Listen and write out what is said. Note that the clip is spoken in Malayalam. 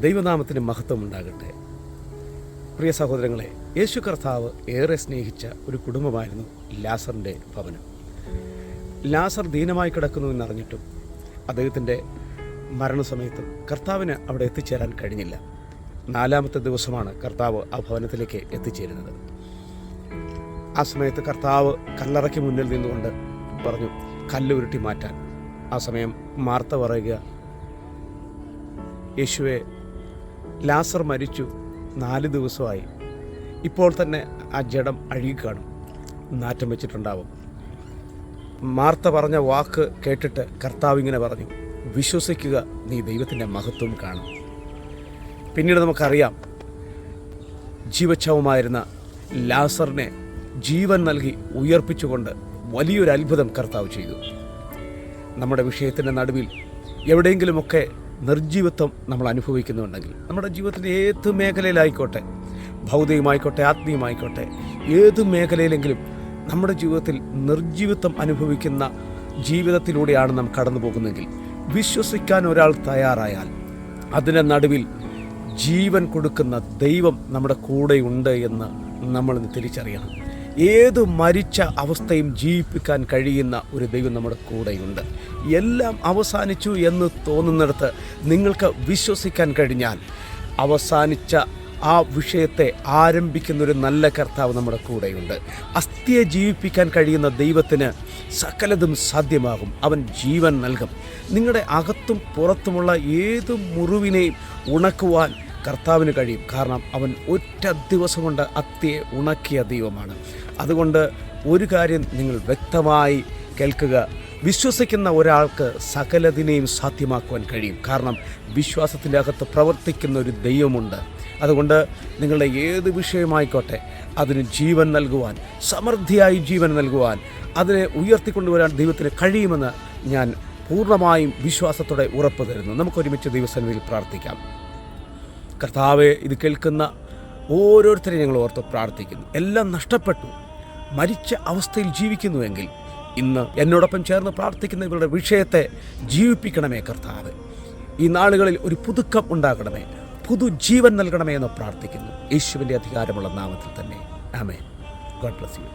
ദൈവനാമത്തിന് മഹത്വം ഉണ്ടാകട്ടെ. പ്രിയ സഹോദരങ്ങളെ, യേശു കർത്താവ് ഏറെ സ്നേഹിച്ച ഒരു കുടുംബമായിരുന്നു ലാസറിൻ്റെ ഭവനം. ലാസർ ദീനമായി കിടക്കുന്നു എന്നറിഞ്ഞിട്ടും അദ്ദേഹത്തിൻ്റെ മരണസമയത്ത് കർത്താവിന് അവിടെ എത്തിച്ചേരാൻ കഴിഞ്ഞില്ല. 4-ാമത്തെ ദിവസമാണ് കർത്താവ് ആ ഭവനത്തിലേക്ക് എത്തിച്ചേരുന്നത്. ആ സമയത്ത് കർത്താവ് കല്ലറയ്ക്ക് മുന്നിൽ നിന്നുകൊണ്ട് പറഞ്ഞു, കല്ല് ഉരുട്ടി മാറ്റാൻ. ആ സമയം മാർത്ത പറയുക, യേശുവെ, ലാസർ മരിച്ചു, 4 ദിവസമായി, ഇപ്പോൾ തന്നെ ആ ജഡം അഴുകിക്കാണും, നാറ്റം വെച്ചിട്ടുണ്ടാവും. മാർത്ത പറഞ്ഞ വാക്ക് കേട്ടിട്ട് കർത്താവ് ഇങ്ങനെ പറഞ്ഞു, വിശ്വസിക്കുക, നീ ദൈവത്തിൻ്റെ മഹത്വം കാണും. പിന്നീട് നമുക്കറിയാം, ജീവച്ഛവമായിരുന്ന ലാസറിനെ ജീവൻ നൽകി ഉയർപ്പിച്ചുകൊണ്ട് വലിയൊരു അത്ഭുതം കർത്താവ് ചെയ്തു. നമ്മുടെ വിഷയത്തിൻ്റെ നടുവിൽ എവിടെയെങ്കിലുമൊക്കെ നിർജ്ജീവത്വം നമ്മൾ അനുഭവിക്കുന്നുണ്ടെങ്കിൽ, നമ്മുടെ ജീവിതത്തിൻ്റെ ഏത് മേഖലയിലായിക്കോട്ടെ, ഭൗതികമായിക്കോട്ടെ ആത്മീയമായിക്കോട്ടെ, ഏത് മേഖലയിലെങ്കിലും നമ്മുടെ ജീവിതത്തിൽ നിർജ്ജീവത്വം അനുഭവിക്കുന്ന ജീവിതത്തിലൂടെയാണ് നാം കടന്നു പോകുന്നതെങ്കിൽ, വിശ്വസിക്കാൻ ഒരാൾ തയ്യാറായാൽ അതിൻ്റെ നടുവിൽ ജീവൻ കൊടുക്കുന്ന ദൈവം നമ്മുടെ കൂടെയുണ്ട് എന്ന് നമ്മളിന്ന് തിരിച്ചറിയണം. ഏത് മരിച്ച അവസ്ഥയും ജീവിപ്പിക്കാൻ കഴിയുന്ന ഒരു ദൈവം നമ്മുടെ കൂടെയുണ്ട്. എല്ലാം അവസാനിച്ചു എന്ന് തോന്നുന്നിടത്ത് നിങ്ങൾക്ക് വിശ്വസിക്കാൻ കഴിഞ്ഞാൽ അവസാനിച്ച ആ വിഷയത്തെ ആരംഭിക്കുന്നൊരു നല്ല കർത്താവ് നമ്മുടെ കൂടെയുണ്ട്. അസ്ഥിയെ ജീവിപ്പിക്കാൻ കഴിയുന്ന ദൈവത്തിന് സകലതും സാധ്യമാകും. അവൻ ജീവൻ നൽകും. നിങ്ങളുടെ അകത്തും പുറത്തുമുള്ള ഏത് മുറിവിനെയും ഉണക്കുവാൻ കർത്താവിന് കഴിയും. കാരണം അവൻ ഒറ്റ ദിവസം കൊണ്ട് അസ്ഥിയെ ഉണക്കിയ ദൈവമാണ്. അതുകൊണ്ട് ഒരു കാര്യം നിങ്ങൾ വ്യക്തമായി കേൾക്കുക, വിശ്വസിക്കുന്ന ഒരാൾക്ക് സകലതിനെയും സാധ്യമാക്കുവാൻ കഴിയും. കാരണം വിശ്വാസത്തിൻ്റെ അകത്ത് പ്രവർത്തിക്കുന്ന ഒരു ദൈവമുണ്ട്. അതുകൊണ്ട് നിങ്ങളുടെ ഏത് വിഷയമായിക്കോട്ടെ, അതിന് ജീവൻ നൽകുവാൻ, സമൃദ്ധിയായി ജീവൻ നൽകുവാൻ, അതിനെ ഉയർത്തിക്കൊണ്ടുവരാൻ ദൈവത്തിന് കഴിയുമെന്ന് ഞാൻ പൂർണ്ണമായും വിശ്വാസത്തോടെ ഉറപ്പ് തരുന്നു. നമുക്കൊരുമിച്ച് ദൈവസന്നിധിയിൽ പ്രാർത്ഥിക്കാം. കർത്താവെ, ഇത് കേൾക്കുന്ന ഓരോരുത്തരെയും ഞങ്ങൾ ഓർത്ത് പ്രാർത്ഥിക്കുന്നു. എല്ലാം നഷ്ടപ്പെട്ടു, മരിച്ച അവസ്ഥയിൽ ജീവിക്കുന്നുവെങ്കിൽ ഇന്ന് എന്നോടൊപ്പം ചേർന്ന് പ്രാർത്ഥിക്കുന്ന ഇവരുടെ വിഷയത്തെ ജീവിപ്പിക്കണമേ കർത്താവ്. ഈ നാളുകളിൽ ഒരു പുതുക്കം ഉണ്ടാകണമേ, പുതുജീവൻ നൽകണമേ എന്ന് പ്രാർത്ഥിക്കുന്നു. യേശുവിൻ്റെ അധികാരമുള്ള നാമത്തിൽ തന്നെ. ആമേൻ. God bless U.